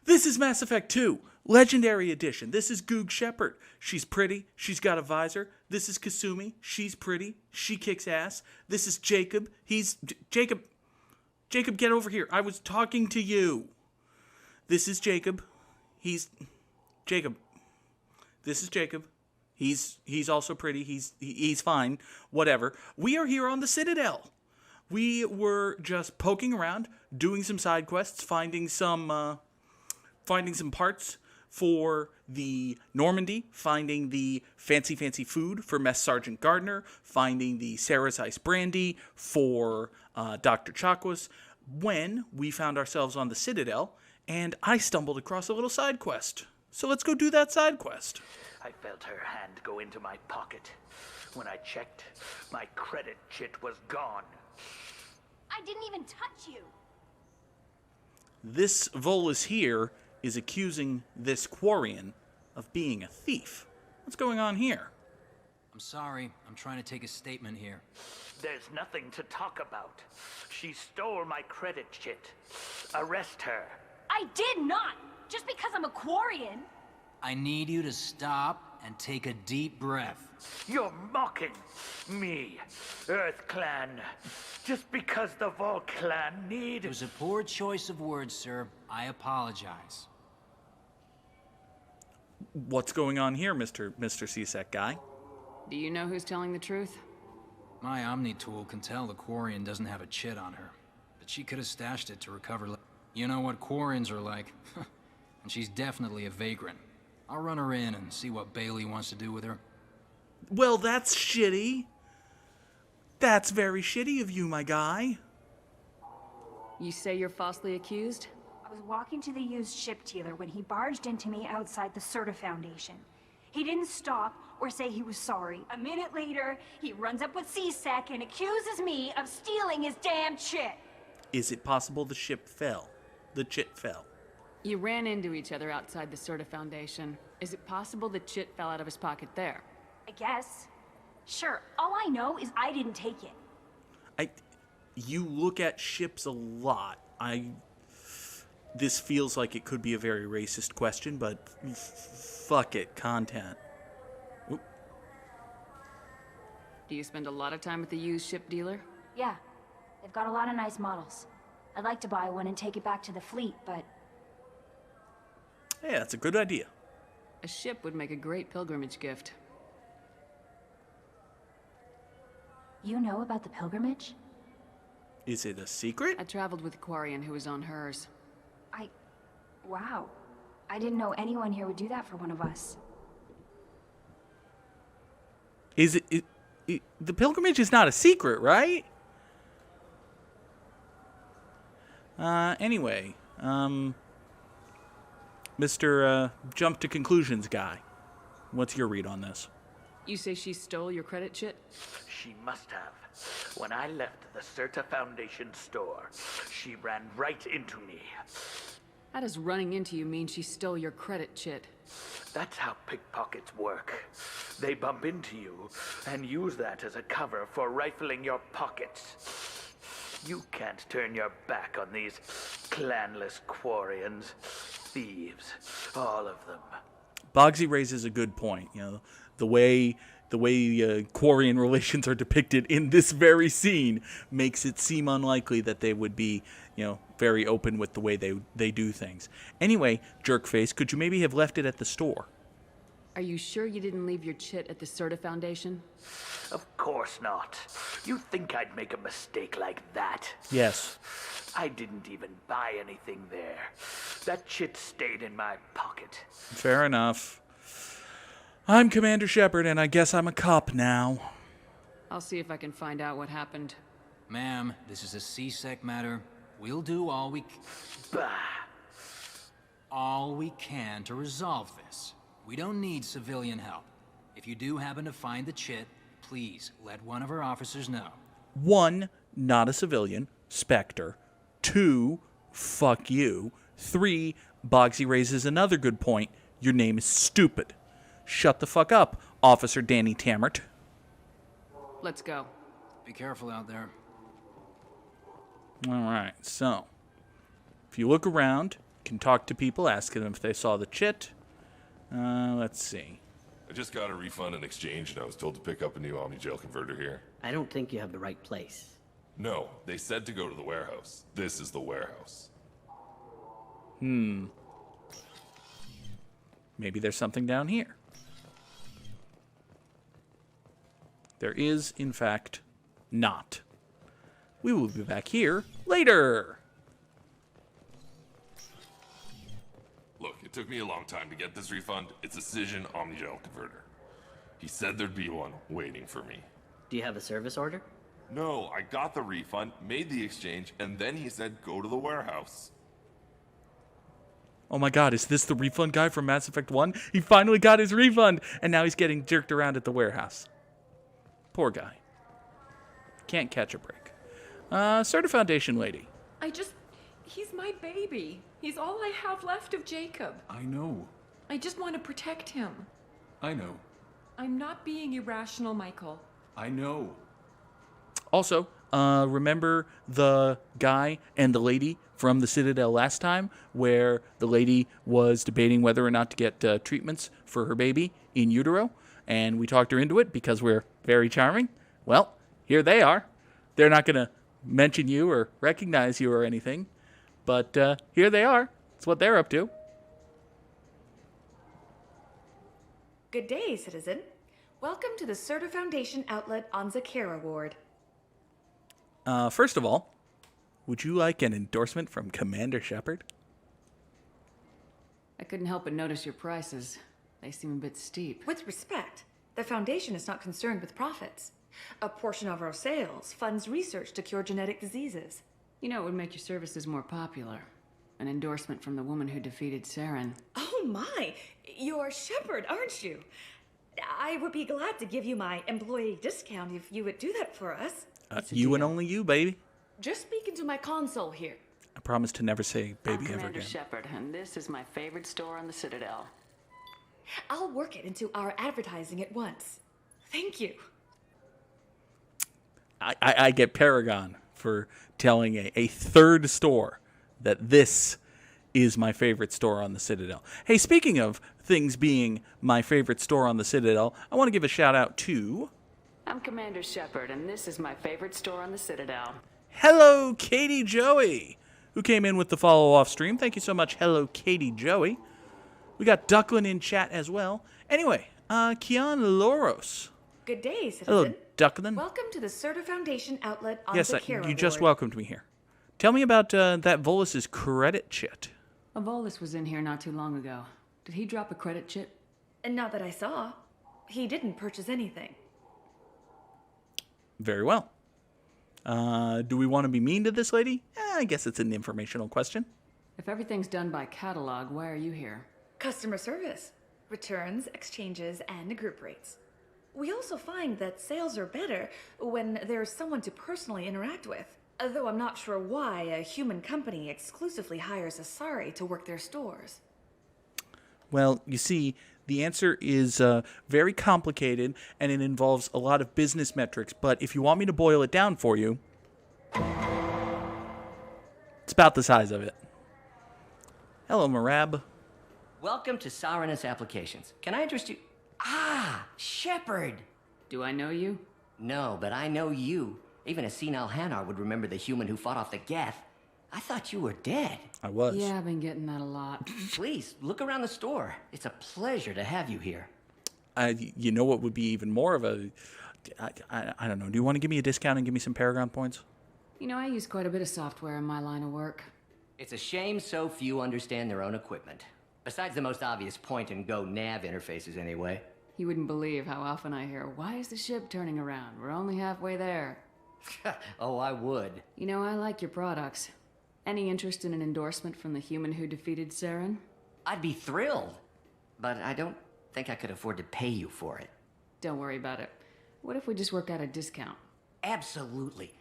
This is Mass Effect 2, Legendary Edition. This is Goog Shepard. She's pretty. She's got a visor. This is Kasumi. She's pretty. She kicks ass. This is Jacob. Jacob, get over here. I was talking to you. This is Jacob. Jacob. This is Jacob. He's also pretty. He's fine. Whatever. We are here on the Citadel. We were just poking around, doing some side quests, finding some parts for the Normandy, finding the fancy food for Mess Sergeant Gardner, finding the Sarah's Ice Brandy for Dr. Chakwas, when we found ourselves on the Citadel, and I stumbled across a little side quest. So let's go do that side quest. I felt her hand go into my pocket. When I checked, my credit chit was gone. I didn't even touch you. This Volus here is accusing this Quarian of being a thief. What's going on here? I'm sorry. I'm trying to take a statement here. There's nothing to talk about. She stole my credit chit. Arrest her. I did not! Just because I'm a Quarian. I need you to stop and take a deep breath. You're mocking me, Earth Clan. Just because the Vol Clan need... It was a poor choice of words, sir. I apologize. What's going on here, Mr. CSEC guy? Do you know who's telling the truth? My Omni tool can tell the Quarian doesn't have a chit on her, but she could have stashed it to recover... You know what Quarians are like, and she's definitely a vagrant. I'll run her in and see what Bailey wants to do with her. Well, that's shitty. That's very shitty of you, my guy. You say you're falsely accused? I was walking to the used ship dealer when he barged into me outside the Serta Foundation. He didn't stop or say he was sorry. A minute later, he runs up with CSEC and accuses me of stealing his damn chit. Is it possible the ship fell? The chit fell? You ran into each other outside the Serta Foundation. Is it possible the chit fell out of his pocket there? I guess. Sure, all I know is I didn't take it. You look at ships a lot. This feels like it could be a very racist question, but fuck it, content. Oop. Do you spend a lot of time at the used ship dealer? Yeah, they've got a lot of nice models. I'd like to buy one and take it back to the fleet, but... Yeah, that's a good idea. A ship would make a great pilgrimage gift. You know about the pilgrimage? Is it a secret? I traveled with a Quarian who was on hers. Wow. I didn't know anyone here would do that for one of us. Is it the pilgrimage is not a secret, right? Anyway, Mr. Jump to Conclusions guy, what's your read on this? You say she stole your credit chit? She must have. When I left the Serta Foundation store, she ran right into me. How does running into you mean she stole your credit chit? That's how pickpockets work. They bump into you and use that as a cover for rifling your pockets. You can't turn your back on these clanless Quarians. Thieves. All of them. Boggsy raises a good point. You know, the way Quarian relations are depicted in this very scene makes it seem unlikely that they would be, very open with the way they do things. Anyway, Jerkface, could you maybe have left it at the store? Are you sure you didn't leave your chit at the Serta Foundation? Of course not. You think I'd make a mistake like that? Yes. I didn't even buy anything there. That chit stayed in my pocket. Fair enough. I'm Commander Shepard, and I guess I'm a cop now. I'll see if I can find out what happened. Ma'am, this is a CSEC matter. We'll do all we can to resolve this. We don't need civilian help. If you do happen to find the chit, please let one of our officers know. 1, not a civilian, Spectre. 2, fuck you. 3, Boggsy raises another good point. Your name is stupid. Shut the fuck up, Officer Danny Tammert. Let's go. Be careful out there. All right, so if you look around, can talk to people, asking them if they saw the chit. Let's see. I just got a refund and exchange, and I was told to pick up a new Omni-Jail converter here. I don't think you have the right place. No, they said to go to the warehouse. This is the warehouse. Maybe there's something down here. There is, in fact, not. We will be back here later. Look, it took me a long time to get this refund. It's a Cision Omni-Jail converter. He said there'd be one waiting for me. Do you have a service order? No, I got the refund, made the exchange, and then he said go to the warehouse. Oh my god, is this the refund guy from Mass Effect 1? He finally got his refund, and now he's getting jerked around at the warehouse. Poor guy. Can't catch a break. Starter Foundation lady. He's my baby. He's all I have left of Jacob. I know. I just want to protect him. I know. I'm not being irrational, Michael. I know. Also, remember the guy and the lady from the Citadel last time, where the lady was debating whether or not to get treatments for her baby in utero, and we talked her into it because we're very charming? Well, here they are. They're not going to mention you or recognize you or anything, but here they are. It's what they're up to. Good day, citizen. Welcome to the Certa Foundation outlet on Zakera Ward. First of all, would you like an endorsement from Commander Shepard? I couldn't help but notice your prices. They seem a bit steep. With respect, the Foundation is not concerned with profits. A portion of our sales funds research to cure genetic diseases. You know, it would make your services more popular. An endorsement from the woman who defeated Saren. Oh my! You're Shepard, aren't you? I would be glad to give you my employee discount if you would do that for us. You and only you, baby. Just speak into my console here. I promise to never say baby I'm ever Commander again. Shepard, and this is my favorite store on the Citadel. I'll work it into our advertising at once. Thank you. I get Paragon for telling a third store that this is my favorite store on the Citadel. Hey, speaking of things being my favorite store on the Citadel, I want to give a shout out to... I'm Commander Shepard, and this is my favorite store on the Citadel. Hello, Katie Joey, who came in with the follow-off stream. Thank you so much, hello, Katie Joey. We got Ducklin in chat as well. Anyway, Kian Loros. Good day, citizen. Hello, Ducklin. Welcome to the Certa Foundation outlet on Yes, Zakera you just Ward. welcomed me here. Tell me about that Volus's credit chit. A Volus was in here not too long ago. Did he drop a credit chip? And not that I saw. He didn't purchase anything. Very well. Do we want to be mean to this lady? I guess it's an informational question. If everything's done by catalog, why are you here? Customer service, returns, exchanges, and group rates. We also find that sales are better when there's someone to personally interact with. Though I'm not sure why a human company exclusively hires Asari to work their stores. Well, you see, the answer is very complicated, and it involves a lot of business metrics. But if you want me to boil it down for you, it's about the size of it. Hello, Marab. Welcome to Saranus Applications. Can I interest you? Ah, Shepard! Do I know you? No, but I know you. Even a senile Hanar would remember the human who fought off the Geth. I thought you were dead. I was. Yeah, I've been getting that a lot. Please, look around the store. It's a pleasure to have you here. You know what would be even more of a... I don't know. Do you want to give me a discount and give me some Paragon points? You know, I use quite a bit of software in my line of work. It's a shame so few understand their own equipment. Besides the most obvious point-and-go nav interfaces, anyway. You wouldn't believe how often I hear, "Why is the ship turning around? We're only halfway there." Oh, I would. You know, I like your products. Any interest in an endorsement from the human who defeated Saren? I'd be thrilled. But I don't think I could afford to pay you for it. Don't worry about it. What if we just work out a discount? Absolutely.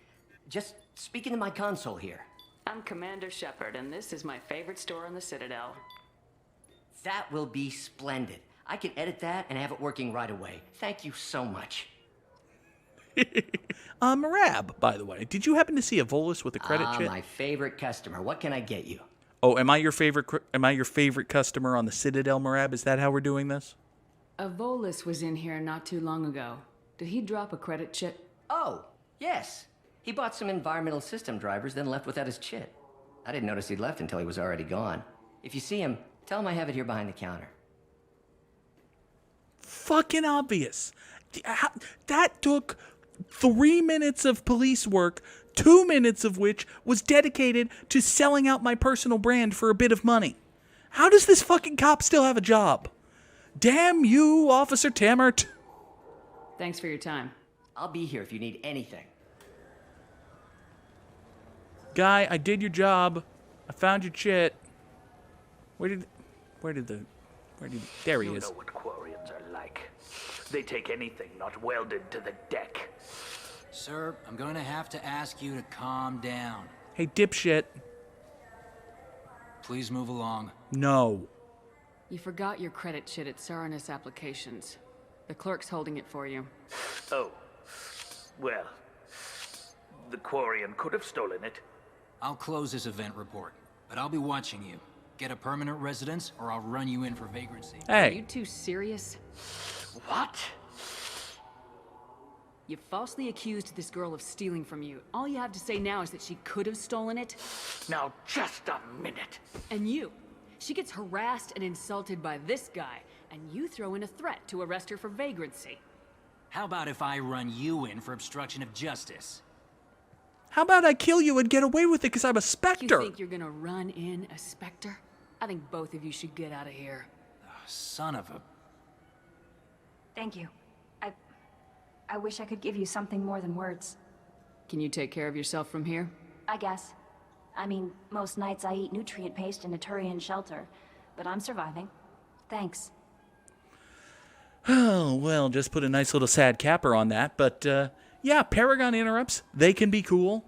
Just speak into my console here. I'm Commander Shepard, and this is my favorite store on the Citadel. That will be splendid. I can edit that and have it working right away. Thank you so much. Marab, by the way, did you happen to see a Volus with a credit chit? My favorite customer. What can I get you? Oh, am I your favorite customer on the Citadel, Marab? Is that how we're doing this? A Volus was in here not too long ago. Did he drop a credit chit? Oh, yes. He bought some environmental system drivers, then left without his chit. I didn't notice he'd left until he was already gone. If you see him, tell him I have it here behind the counter. Fucking obvious. That took 3 minutes of police work, 2 minutes of which was dedicated to selling out my personal brand for a bit of money. How does this fucking cop still have a job? Damn you, Officer Tammert. Thanks for your time. I'll be here if you need anything. Guy, I did your job. I found your chit. There he You is. know what Quarians are like. They take anything not welded to the deck. Sir, I'm going to have to ask you to calm down. Hey, dipshit. Please move along. No. You forgot your credit chit at Saranus Applications. The clerk's holding it for you. Oh. Well, the Quarian could have stolen it. I'll close this event report, but I'll be watching you. Get a permanent residence, or I'll run you in for vagrancy. Are you Hey. two serious? What? You falsely accused this girl of stealing from you. All you have to say now is that she could have stolen it. Now, just a minute. And you. She gets harassed and insulted by this guy, and you throw in a threat to arrest her for vagrancy. How about if I run you in for obstruction of justice? How about I kill you and get away with it because I'm a You specter? think you're gonna run in a specter? I think both of you should get out of here. Son of a... Thank you. I wish I could give you something more than words. Can you take care of yourself from here? I guess. I mean, most nights I eat nutrient paste in a Turian shelter, but I'm surviving. Thanks. Oh, well, just put a nice little sad capper on that. But, yeah, Paragon interrupts. They can be cool.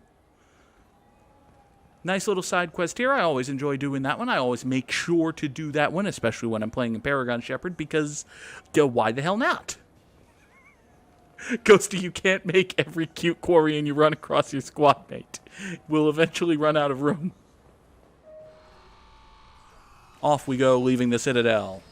Nice little side quest here. I always enjoy doing that one. I always make sure to do that one, especially when I'm playing a Paragon Shepherd, because why the hell not? Ghosty, you can't make every cute Quarian you run across your squad mate. We'll eventually run out of room. Off we go, leaving the Citadel.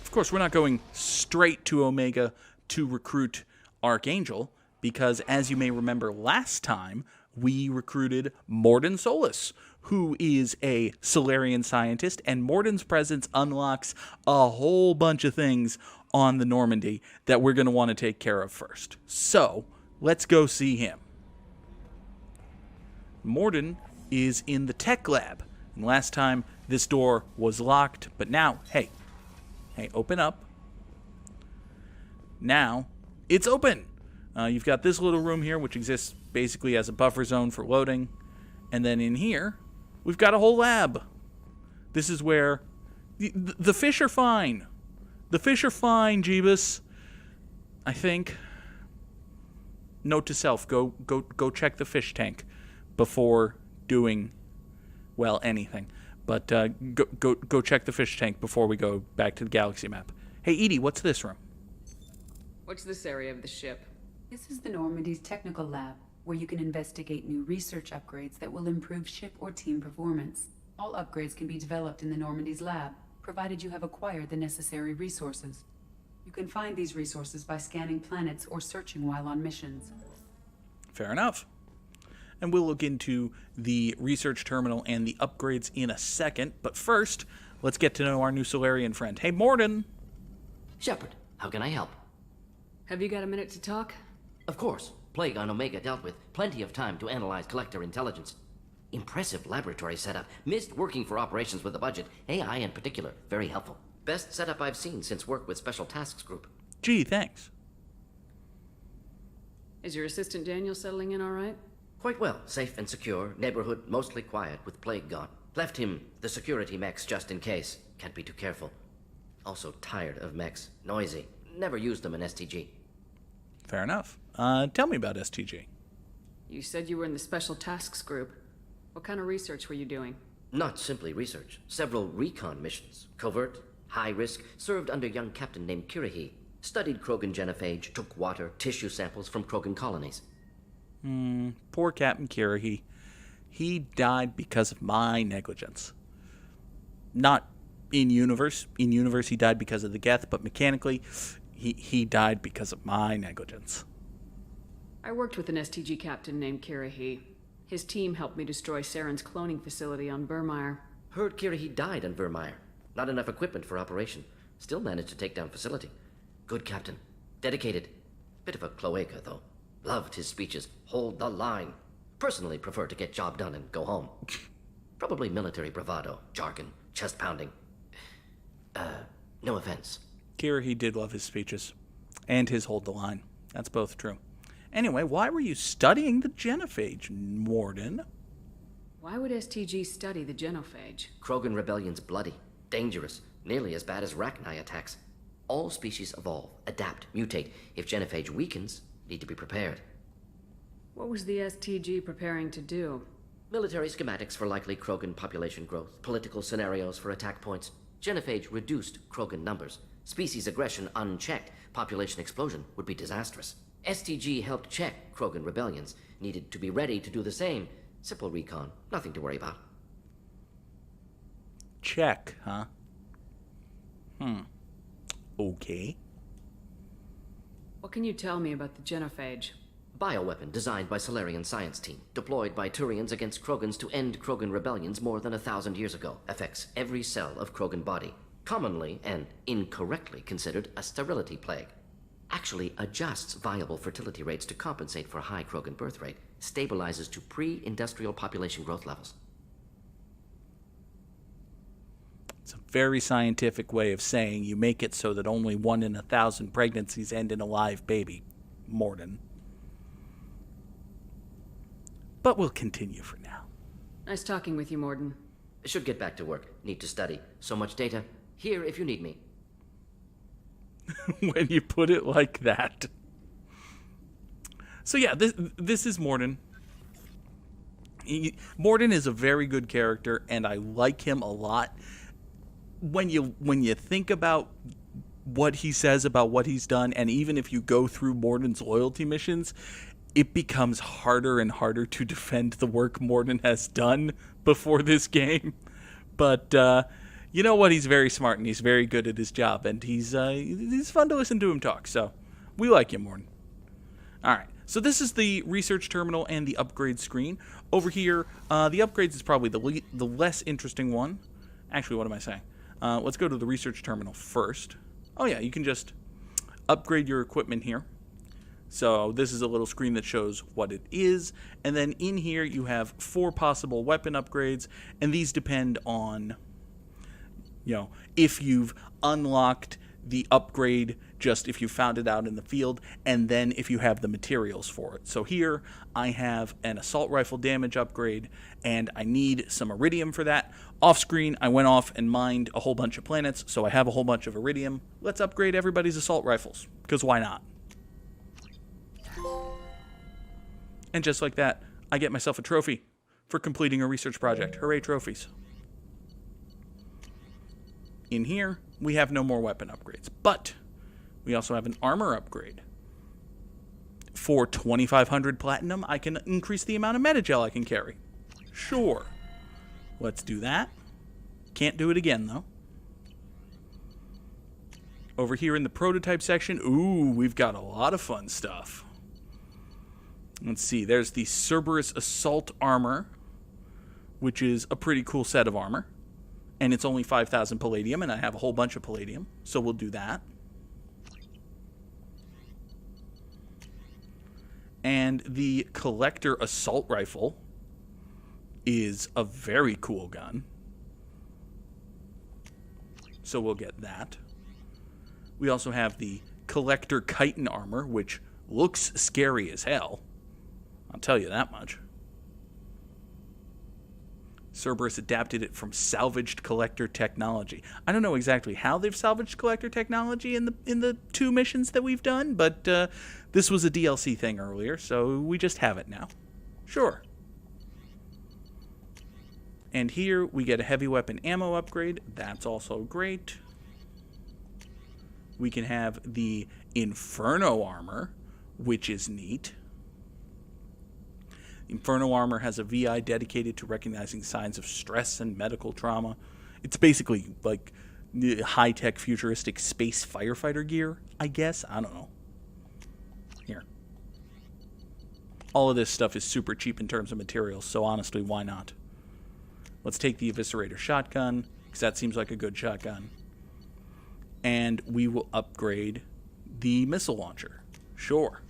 Of course, we're not going straight to Omega to recruit Archangel, because as you may remember last time, we recruited Morden Solus, who is a Solarian scientist, and Morden's presence unlocks a whole bunch of things on the Normandy that we're going to want to take care of first. So, let's go see him. Morden is in the tech lab, and last time this door was locked, but now, hey, open up. Now, it's open. You've got this little room here, which exists basically as a buffer zone for loading. And then in here, we've got a whole lab. This is where the fish are fine. The fish are fine, Jeebus. I think. Note to self, go check the fish tank before doing, well, anything. But go check the fish tank before we go back to the galaxy map. Hey, Edie, what's this room? What's this area of the ship? This is the Normandy's technical lab, where you can investigate new research upgrades that will improve ship or team performance. All upgrades can be developed in the Normandy's lab, provided you have acquired the necessary resources. You can find these resources by scanning planets or searching while on missions. Fair enough. And we'll look into the research terminal and the upgrades in a second. But first, let's get to know our new Solarian friend. Hey, Morden! Shepard, how can I help? Have you got a minute to talk? Of course. Plague on Omega dealt with. Plenty of time to analyze collector intelligence. Impressive laboratory setup. Missed working for operations with a budget. AI in particular. Very helpful. Best setup I've seen since work with Special Tasks Group. Gee, thanks. Is your assistant Daniel settling in all right? Quite well. Safe and secure. Neighborhood mostly quiet with Plague gone. Left him the security mechs just in case. Can't be too careful. Also tired of mechs. Noisy. Never used them in STG. Fair enough. Tell me about STG. You said you were in the Special Tasks Group. What kind of research were you doing? Not simply research. Several recon missions. Covert, high risk, served under a young captain named Kirahi. Studied Krogan genophage, took water, tissue samples from Krogan colonies. Poor Captain Kira. He died because of my negligence. Not in universe. In universe, he died because of the Geth, but mechanically, he died because of my negligence. I worked with an STG captain named Kirahi. His team helped me destroy Saren's cloning facility on Burmire. Heard Kirahi died on Vermeer. Not enough equipment for operation. Still managed to take down facility. Good captain. Dedicated. Bit of a cloaca, though. Loved his speeches. Hold the line. Personally prefer to get job done and go home. Probably military bravado, jargon, chest pounding. No offense. Kira, he did love his speeches. And his hold the line. That's both true. Anyway, why were you studying the genophage, Morden? Why would STG study the genophage? Krogan rebellion's bloody, dangerous, nearly as bad as Rachni attacks. All species evolve, adapt, mutate. If genophage weakens, need to be prepared. What was the STG preparing to do? Military schematics for likely Krogan population growth, political scenarios for attack points. Genophage reduced Krogan numbers. Species aggression unchecked, population explosion would be disastrous. STG helped check Krogan rebellions, needed to be ready to do the same. Simple recon, nothing to worry about. Check, huh? Okay. What can you tell me about the genophage? Bioweapon designed by Solarian science team, deployed by Turians against Krogans to end Krogan rebellions more than 1,000 years ago. Affects every cell of Krogan body. Commonly and incorrectly considered a sterility plague. Actually adjusts viable fertility rates to compensate for high Krogan birth rate. Stabilizes to pre-industrial population growth levels. It's a very scientific way of saying you make it so that only 1 in 1,000 pregnancies end in a live baby, Morden. But we'll continue for now. Nice talking with you, Morden. Should get back to work. Need to study. So much data. Here if you need me. When you put it like that. So yeah, this is Morden. Morden is a very good character, and I like him a lot. When you think about what he says about what he's done, and even if you go through Morden's loyalty missions, it becomes harder and harder to defend the work Morden has done before this game. But you know what? He's very smart and he's very good at his job, and he's fun to listen to him talk. So we like him, Morden. All right. So this is the research terminal and the upgrade screen. Over here, the upgrades is probably the less interesting one. Actually, what am I saying? Let's go to the research terminal first. Oh yeah, you can just upgrade your equipment here. So this is a little screen that shows what it is. And then in here you have 4 possible weapon upgrades. And these depend on, if you've unlocked the upgrade, just if you found it out in the field, and then if you have the materials for it. So here I have an assault rifle damage upgrade, and I need some iridium for that. Off screen, I went off and mined a whole bunch of planets, so I have a whole bunch of iridium. Let's upgrade everybody's assault rifles, because why not? And just like that, I get myself a trophy for completing a research project. Hooray, trophies. In here, we have no more weapon upgrades, but we also have an armor upgrade. For 2,500 platinum, I can increase the amount of metagel I can carry. Sure. Let's do that. Can't do it again, though. Over here in the prototype section, ooh, we've got a lot of fun stuff. Let's see, there's the Cerberus Assault Armor, which is a pretty cool set of armor. And it's only 5,000 palladium, and I have a whole bunch of palladium, so we'll do that. And the Collector Assault Rifle is a very cool gun. So we'll get that. We also have the Collector Chitin Armor, which looks scary as hell. I'll tell you that much. Cerberus adapted it from salvaged collector technology. I don't know exactly how they've salvaged collector technology in the 2 missions that we've done, but this was a DLC thing earlier, so we just have it now. Sure. And here we get a heavy weapon ammo upgrade. That's also great. We can have the Inferno armor, which is neat. Inferno Armor has a VI dedicated to recognizing signs of stress and medical trauma. It's basically like high-tech futuristic space firefighter gear, I guess. I don't know. Here. All of this stuff is super cheap in terms of materials, so honestly, why not? Let's take the Eviscerator shotgun, because that seems like a good shotgun. And we will upgrade the missile launcher. Sure.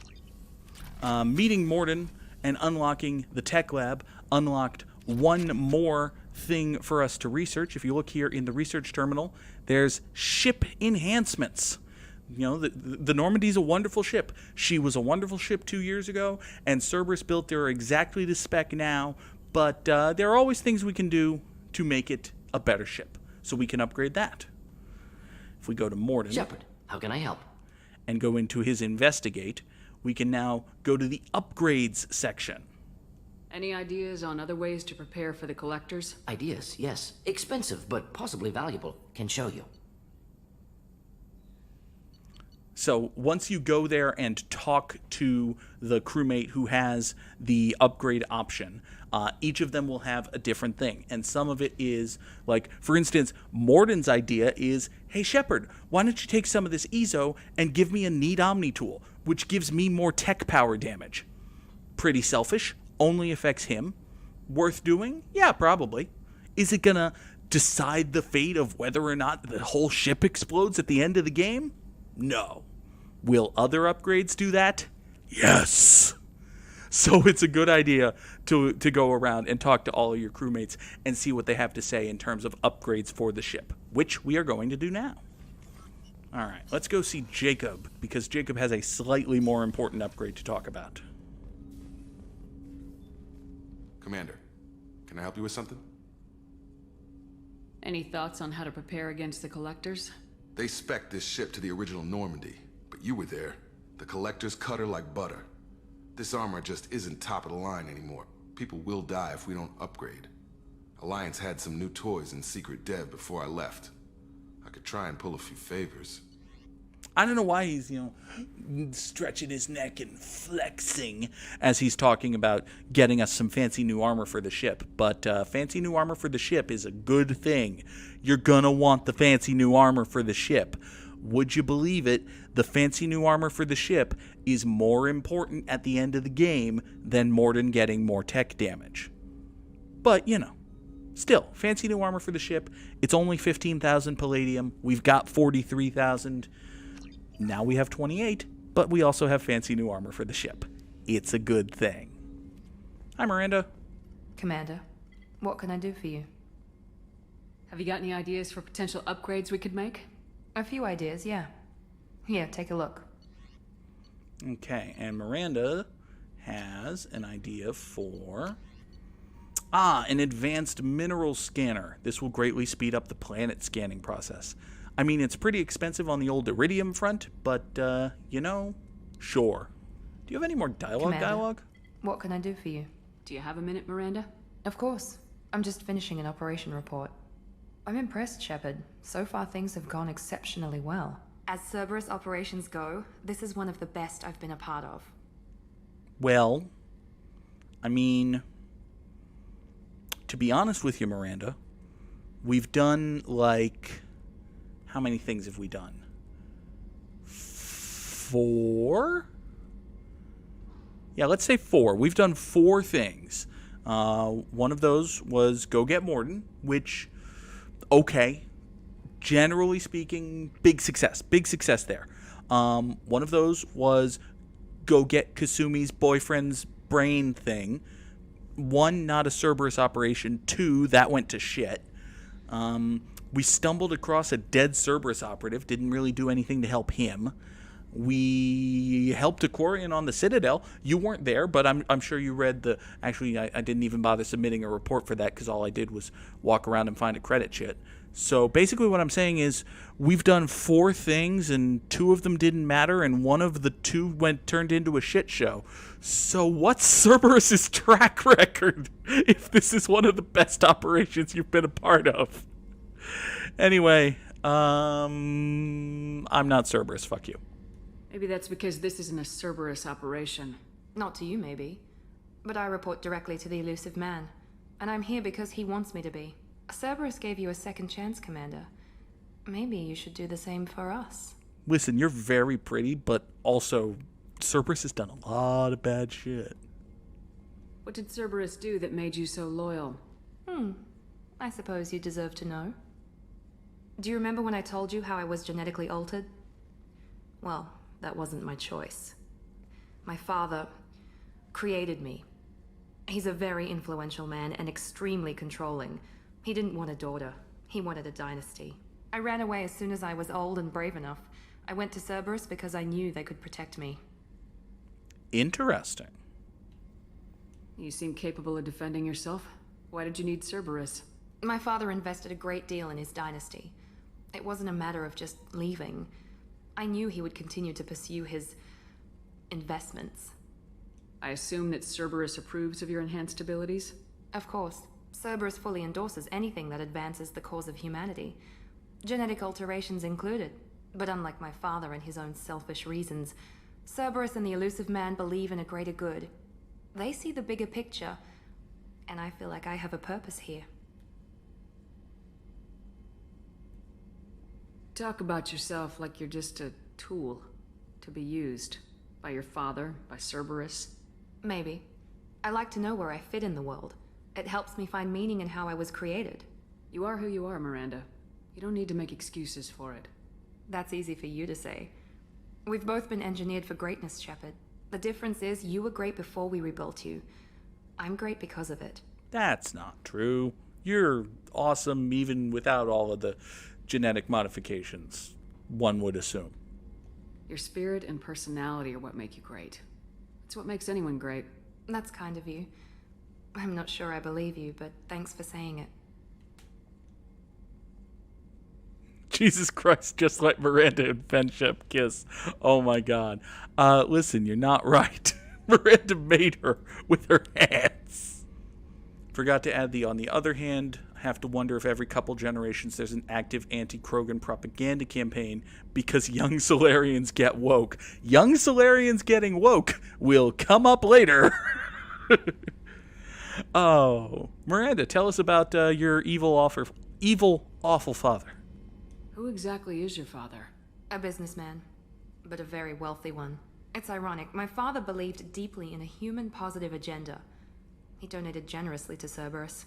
Meeting Morden and unlocking the tech lab unlocked one more thing for us to research. If you look here in the research terminal, there's ship enhancements. You know, the Normandy's a wonderful ship. She was a wonderful ship 2 years ago, and Cerberus built her exactly to spec now, but there are always things we can do to make it a better ship, so we can upgrade that. If we go to Morden... Shepard, how can I help? And go into his investigate, we can now go to the upgrades section. Any ideas on other ways to prepare for the collectors? Ideas, yes. Expensive, but possibly valuable. Can show you. So once you go there and talk to the crewmate who has the upgrade option, each of them will have a different thing. And some of it is, like, for instance, Morden's idea is, hey, Shepard, why don't you take some of this Ezo and give me a Need Omni tool, which gives me more tech power damage. Pretty selfish, only affects him. Worth doing? Yeah, probably. Is it gonna decide the fate of whether or not the whole ship explodes at the end of the game? No. Will other upgrades do that? Yes. So it's a good idea to go around and talk to all of your crewmates and see what they have to say in terms of upgrades for the ship, which we are going to do now. All right, let's go see Jacob, because Jacob has a slightly more important upgrade to talk about. Commander, can I help you with something? Any thoughts on how to prepare against the collectors? They spec'd this ship to the original Normandy, but you were there. The collectors cut her like butter. This armor just isn't top of the line anymore. People will die if we don't upgrade. Alliance had some new toys in secret dev before I left. I could try and pull a few favors. I don't know why he's, stretching his neck and flexing as he's talking about getting us some fancy new armor for the ship. But fancy new armor for the ship is a good thing. You're gonna want the fancy new armor for the ship. Would you believe it? The fancy new armor for the ship is more important at the end of the game than Morden getting more tech damage. But, still, fancy new armor for the ship. It's only 15,000 palladium. We've got 43,000. Now we have 28, but we also have fancy new armor for the ship. It's a good thing. Hi, Miranda. Commander, what can I do for you? Have you got any ideas for potential upgrades we could make? A few ideas, yeah. Here, take a look. Okay, and Miranda has an idea for... an advanced mineral scanner. This will greatly speed up the planet scanning process. I mean, it's pretty expensive on the old iridium front, but, sure. Do you have any more dialogue? What can I do for you? Do you have a minute, Miranda? Of course. I'm just finishing an operation report. I'm impressed, Shepard. So far, things have gone exceptionally well. As Cerberus operations go, this is one of the best I've been a part of. Well, I mean, to be honest with you, Miranda, we've done, how many things have we done? 4? Yeah, let's say 4. We've done 4 things. One of those was go get Morden, which, okay, generally speaking, big success. Big success there. One of those was go get Kasumi's boyfriend's brain thing. 1, not a Cerberus operation. 2, that went to shit. We stumbled across a dead Cerberus operative. Didn't really do anything to help him. We helped Aquarian on the Citadel. You weren't there, but I'm sure you read the... Actually, I didn't even bother submitting a report for that because all I did was walk around and find a credit sheet. So basically what I'm saying is we've done 4 things and 2 of them didn't matter and one of the 2 turned into a shit show. So what's Cerberus's track record if this is one of the best operations you've been a part of? Anyway, I'm not Cerberus. Fuck you. Maybe that's because this isn't a Cerberus operation. Not to you, maybe. But I report directly to the elusive man, and I'm here because he wants me to be. Cerberus gave you a second chance, Commander. Maybe you should do the same for us. Listen, you're very pretty, but also Cerberus has done a lot of bad shit. What did Cerberus do that made you so loyal? I suppose you deserve to know. Do you remember when I told you how I was genetically altered? Well, that wasn't my choice. My father created me. He's a very influential man and extremely controlling. He didn't want a daughter. He wanted a dynasty. I ran away as soon as I was old and brave enough. I went to Cerberus because I knew they could protect me. Interesting. You seem capable of defending yourself. Why did you need Cerberus? My father invested a great deal in his dynasty. It wasn't a matter of just leaving. I knew he would continue to pursue his investments. I assume that Cerberus approves of your enhanced abilities? Of course. Cerberus fully endorses anything that advances the cause of humanity. Genetic alterations included. But unlike my father and his own selfish reasons, Cerberus and the elusive man believe in a greater good. They see the bigger picture, and I feel like I have a purpose here. Talk about yourself like you're just a tool to be used by your father, by Cerberus. Maybe. I like to know where I fit in the world. It helps me find meaning in how I was created. You are who you are, Miranda. You don't need to make excuses for it. That's easy for you to say. We've both been engineered for greatness, Shepard. The difference is you were great before we rebuilt you. I'm great because of it. That's not true. You're awesome even without all of the genetic modifications, one would assume. Your spirit and personality are what make you great. It's what makes anyone great. That's kind of you. I'm not sure I believe you, but thanks for saying it. Jesus Christ, just like Miranda and Fenshep kiss. Oh my god. Listen, you're not right. Miranda made her with her hands. Forgot to add the on the other hand. I have to wonder if every couple generations there's an active anti-Krogan propaganda campaign because young Solarians get woke. Young Solarians getting woke will come up later. Oh, Miranda, tell us about your evil, awful father. Who exactly is your father? A businessman, but a very wealthy one. It's ironic. My father believed deeply in a human-positive agenda. He donated generously to Cerberus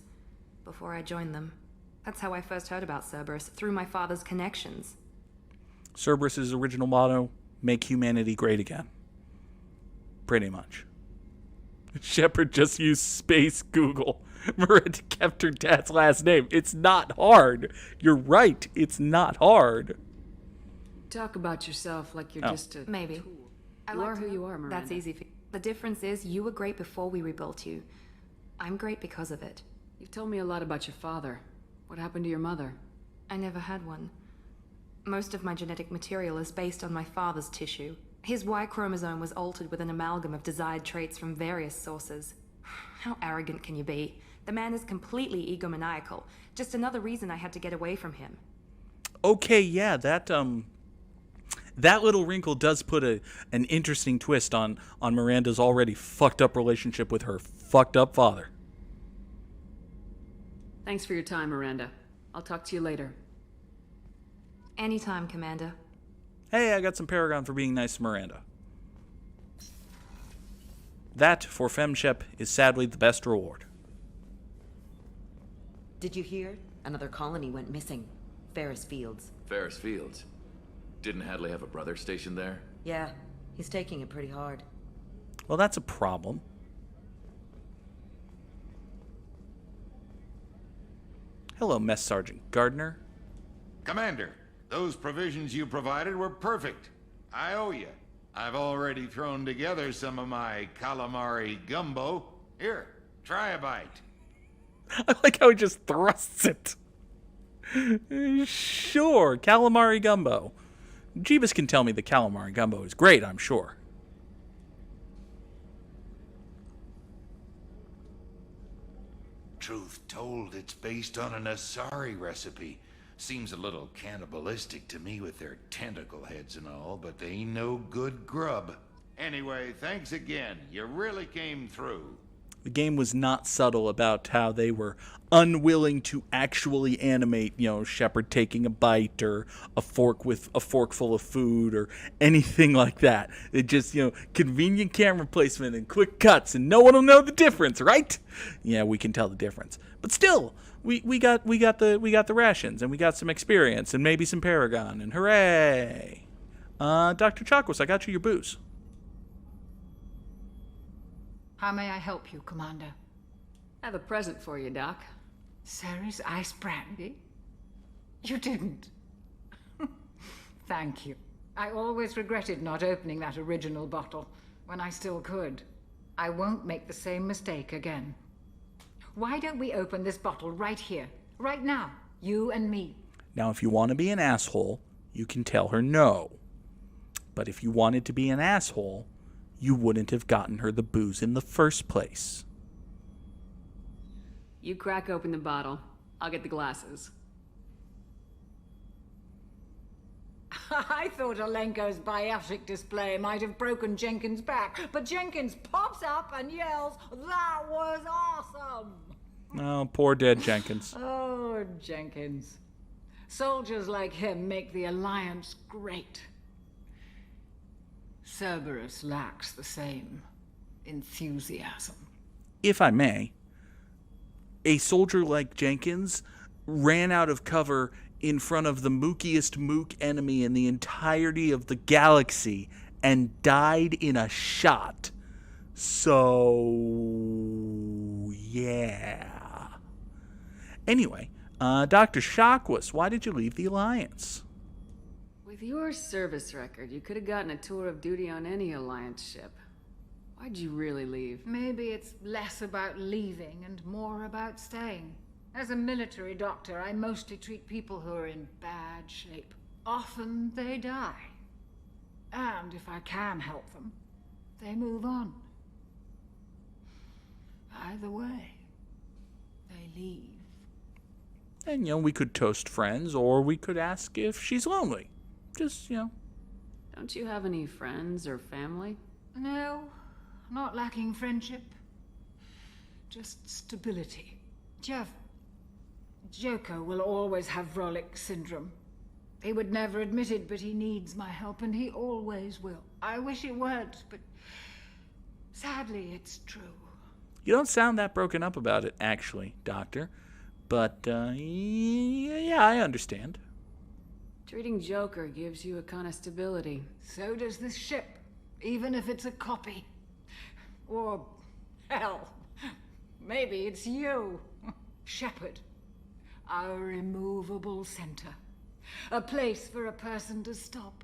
before I joined them. That's how I first heard about Cerberus, through my father's connections. Cerberus's original motto, make humanity great again. Pretty much. Shepard just used space Google. Miranda kept her dad's last name. It's not hard. You're right. It's not hard. Talk about yourself like you're just a Maybe. tool. You are who you are, Miranda. That's easy for you. The difference is you were great before we rebuilt you. I'm great because of it. You've told me a lot about your father. What happened to your mother? I never had one. Most of my genetic material is based on my father's tissue. His Y chromosome was altered with an amalgam of desired traits from various sources. How arrogant can you be? The man is completely egomaniacal. Just another reason I had to get away from him. Okay, yeah, that little wrinkle does put an interesting twist on Miranda's already fucked up relationship with her fucked up father. Thanks for your time, Miranda. I'll talk to you later. Anytime, Commander. Hey, I got some Paragon for being nice to Miranda. That, for Femshep, is sadly the best reward. Did you hear? Another colony went missing. Ferris Fields. Ferris Fields? Didn't Hadley have a brother stationed there? Yeah, he's taking it pretty hard. Well, that's a problem. Hello, Mess Sergeant Gardner. Commander, those provisions you provided were perfect. I owe you. I've already thrown together some of my calamari gumbo. Here, try a bite. I like how he just thrusts it. Sure, calamari gumbo. Jeebus can tell me the calamari gumbo is great, I'm sure. Truth told, it's based on an Asari recipe. Seems a little cannibalistic to me with their tentacle heads and all, but they ain't no good grub. Anyway, thanks again. You really came through. The game was not subtle about how they were unwilling to actually animate, Shepard taking a bite or a fork with a fork full of food or anything like that. It just, convenient camera placement and quick cuts, and no one will know the difference, right? Yeah, we can tell the difference. But still, we got the rations, and we got some experience, and maybe some Paragon, and hooray! Dr. Chakwas, I got you your booze. How may I help you, Commander? I have a present for you, Doc. Sarah's ice brandy? You didn't. Thank you. I always regretted not opening that original bottle when I still could. I won't make the same mistake again. Why don't we open this bottle right here, right now, you and me? Now, if you want to be an asshole, you can tell her no. But if you wanted to be an asshole, you wouldn't have gotten her the booze in the first place. You crack open the bottle. I'll get the glasses. I thought Alenko's biotic display might have broken Jenkins' back, but Jenkins pops up and yells, "That was awesome!" Oh, poor dead Jenkins. Oh, Jenkins. Soldiers like him make the Alliance great. Cerberus lacks the same enthusiasm. If I may, a soldier like Jenkins ran out of cover in front of the mookiest mook enemy in the entirety of the galaxy and died in a shot. So, yeah. Anyway, Dr. Chakwas, why did you leave the Alliance? With your service record, you could have gotten a tour of duty on any Alliance ship. Why'd you really leave? Maybe it's less about leaving and more about staying. As a military doctor, I mostly treat people who are in bad shape. Often they die. And if I can help them, they move on. Either way, they leave. And, we could toast friends, or we could ask if she's lonely. Just, Don't you have any friends or family? No, not lacking friendship. Just stability. Joko will always have Vrolic syndrome. He would never admit it, but he needs my help, and he always will. I wish it weren't, but sadly, it's true. You don't sound that broken up about it, actually, Doctor. But, yeah, I understand. Treating Joker gives you a kind of stability. So does this ship, even if it's a copy. Or, hell, maybe it's you, Shepard. Our immovable center. A place for a person to stop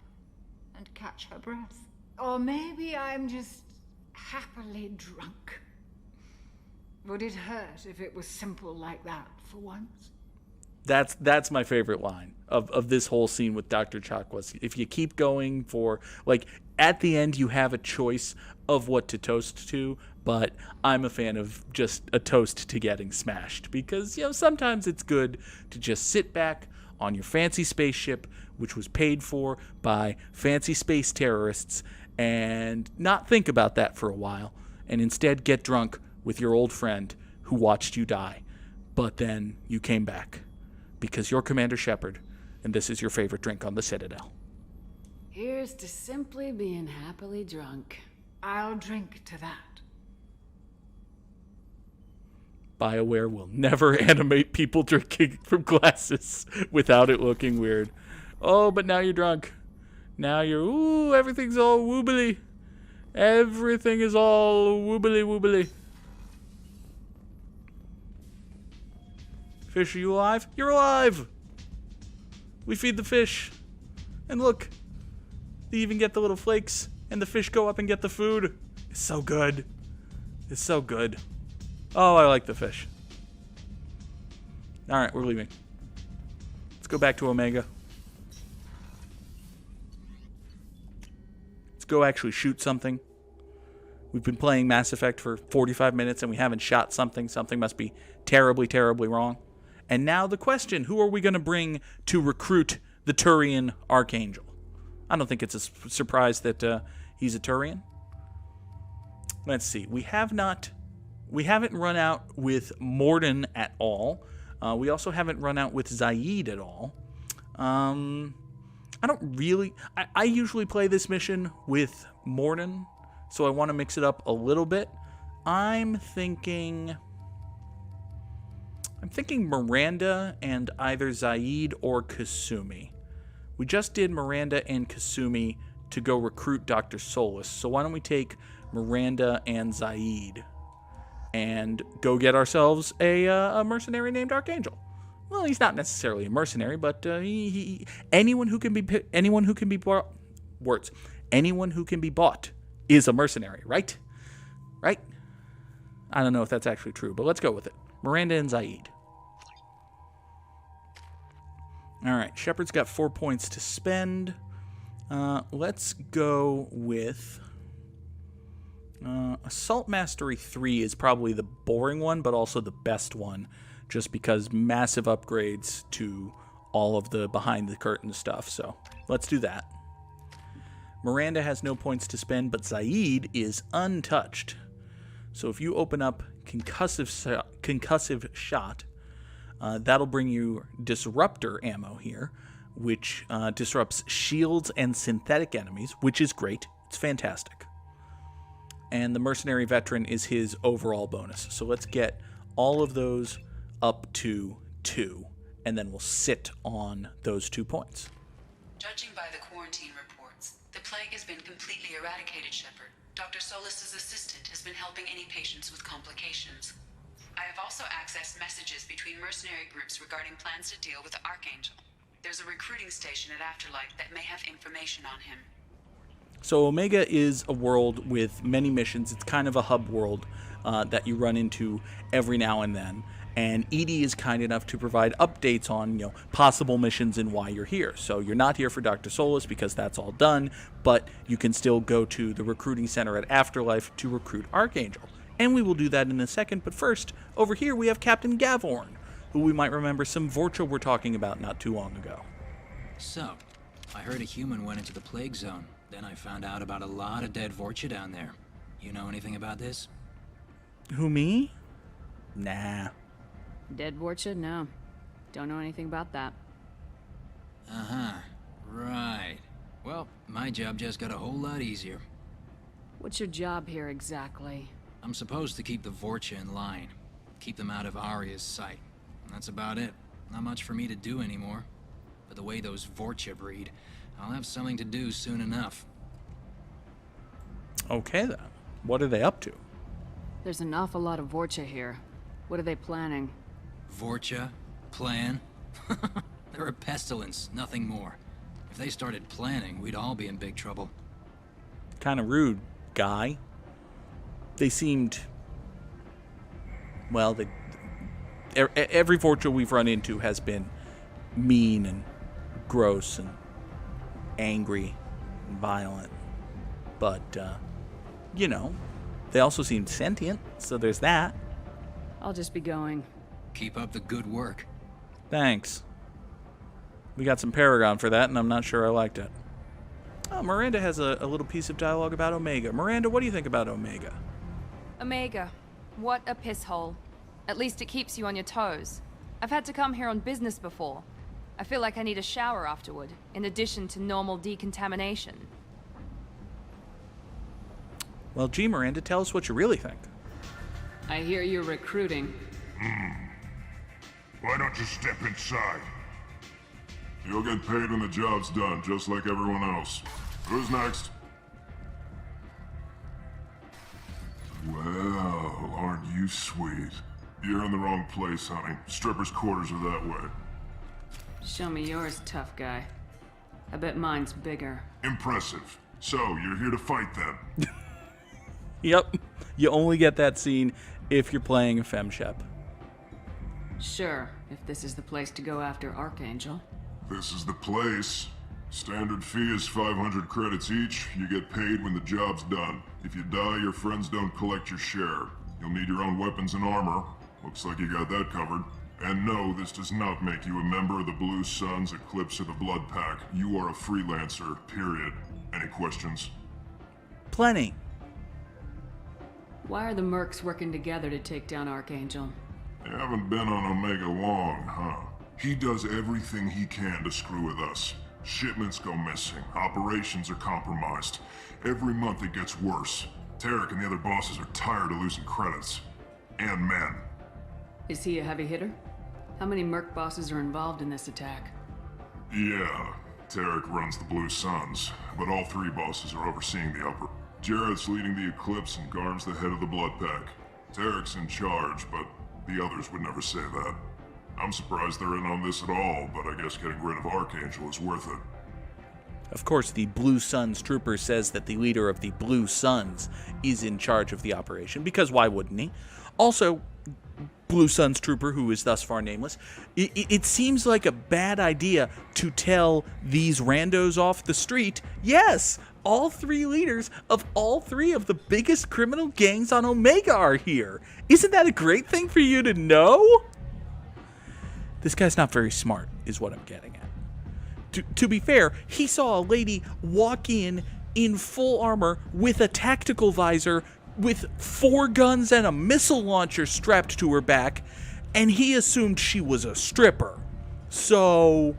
and catch her breath. Or maybe I'm just happily drunk. Would it hurt if it was simple like that for once? That's my favorite line of this whole scene with Dr. Chakwas. If you keep going for, at the end you have a choice of what to toast to, but I'm a fan of just a toast to getting smashed. Because, sometimes it's good to just sit back on your fancy spaceship, which was paid for by fancy space terrorists, and not think about that for a while, and instead get drunk with your old friend who watched you die. But then you came back. Because you're Commander Shepard, and this is your favorite drink on the Citadel. Here's to simply being happily drunk. I'll drink to that. BioWare will never animate people drinking from glasses without it looking weird. Oh, but now you're drunk. Now you're, everything's all woobly. Everything is all woobly. Fish, are you alive? You're alive! We feed the fish. And look, they even get the little flakes, and the fish go up and get the food. It's so good. It's so good. Oh, I like the fish. Alright, we're leaving. Let's go back to Omega. Let's go actually shoot something. We've been playing Mass Effect for 45 minutes and we haven't shot something. Something must be terribly, terribly wrong. And now the question, who are we going to bring to recruit the Turian Archangel? I don't think it's a surprise that he's a Turian. Let's see. We have not We haven't run out with Morden at all. We also haven't run out with Zaid at all. I don't really... I usually play this mission with Morden, so I want to mix it up a little bit. I'm thinking Miranda and either Zaid or Kasumi. We just did Miranda and Kasumi to go recruit Dr. Solus, so why don't we take Miranda and Zaid and go get ourselves a mercenary named Archangel. Well, he's not necessarily a mercenary, but anyone who can be bought is a mercenary, right? Right? I don't know if that's actually true, but let's go with it. Miranda and Zaid. All right, Shepard's got 4 points to spend. Let's go with Assault Mastery 3 is probably the boring one, but also the best one, just because massive upgrades to all of the behind-the-curtain stuff. So let's do that. Miranda has no points to spend, but Zaid is untouched. So if you open up concussive shot, that'll bring you disruptor ammo here, which disrupts shields and synthetic enemies, which is great. It's fantastic. And the mercenary veteran is his overall bonus. So let's get all of those up to 2, and then we'll sit on those 2 points. Judging by the quarantine reports, the plague has been completely eradicated, Shepard. Dr. Solus's assistant has been helping any patients with complications. I have also accessed messages between mercenary groups regarding plans to deal with the Archangel. There's a recruiting station at Afterlight that may have information on him. So Omega is a world with many missions. It's kind of a hub world that you run into every now and then. And EDI is kind enough to provide updates on, possible missions and why you're here. So you're not here for Dr. Solus because that's all done, but you can still go to the recruiting center at Afterlife to recruit Archangel. And we will do that in a second, but first, over here we have Captain Gavorn, who we might remember some Vorcha were talking about not too long ago. So, I heard a human went into the plague zone. Then I found out about a lot of dead Vorcha down there. You know anything about this? Who, me? Nah. Dead Vorcha? No. Don't know anything about that. Uh-huh. Right. Well, my job just got a whole lot easier. What's your job here exactly? I'm supposed to keep the Vorcha in line. Keep them out of Arya's sight. And that's about it. Not much for me to do anymore. But the way those Vorcha breed, I'll have something to do soon enough. Okay then. What are they up to? There's an awful lot of Vorcha here. What are they planning? Vorcha? Plan? They're a pestilence, nothing more. If they started planning, we'd all be in big trouble. Kind of rude, guy. They seemed... Well, every Vorcha we've run into has been mean and gross and angry and violent. But, they also seemed sentient, so there's that. I'll just be going. Keep up the good work. Thanks. We got some Paragon for that, and I'm not sure I liked it. Oh, Miranda has a little piece of dialogue about Omega. Miranda, what do you think about Omega? Omega. What a piss hole. At least it keeps you on your toes. I've had to come here on business before. I feel like I need a shower afterward, in addition to normal decontamination. Well, gee, Miranda, tell us what you really think. I hear you're recruiting. Why don't you step inside? You'll get paid when the job's done, just like everyone else. Who's next? Well, aren't you sweet? You're in the wrong place, honey. Strippers' quarters are that way. Show me yours, tough guy. I bet mine's bigger. Impressive. So, you're here to fight then? Yep. You only get that scene if you're playing a FemShep. Sure, if this is the place to go after Archangel. This is the place. Standard fee is 500 credits each. You get paid when the job's done. If you die, your friends don't collect your share. You'll need your own weapons and armor. Looks like you got that covered. And no, this does not make you a member of the Blue Suns, Eclipse, or the Blood Pack. You are a freelancer, period. Any questions? Plenty. Why are the mercs working together to take down Archangel? You haven't been on Omega long, huh? He does everything he can to screw with us. Shipments go missing, operations are compromised. Every month it gets worse. Tarek and the other bosses are tired of losing credits. And men. Is he a heavy hitter? How many merc bosses are involved in this attack? Yeah, Tarek runs the Blue Suns, but all three bosses are overseeing the upper. Jared's leading the Eclipse and Garm's the head of the Blood Pack. Tarek's in charge, but the others would never say that. I'm surprised they're in on this at all, but I guess getting rid of Archangel is worth it. Of course, the Blue Suns trooper says that the leader of the Blue Suns is in charge of the operation, because why wouldn't he? Also, Blue Suns trooper, who is thus far nameless, it seems like a bad idea to tell these randos off the street, yes, all three leaders of all three of the biggest criminal gangs on Omega are here. Isn't that a great thing for you to know? This guy's not very smart, is what I'm getting at. To be fair, he saw a lady walk in full armor with a tactical visor with 4 guns and a missile launcher strapped to her back, and he assumed she was a stripper. So,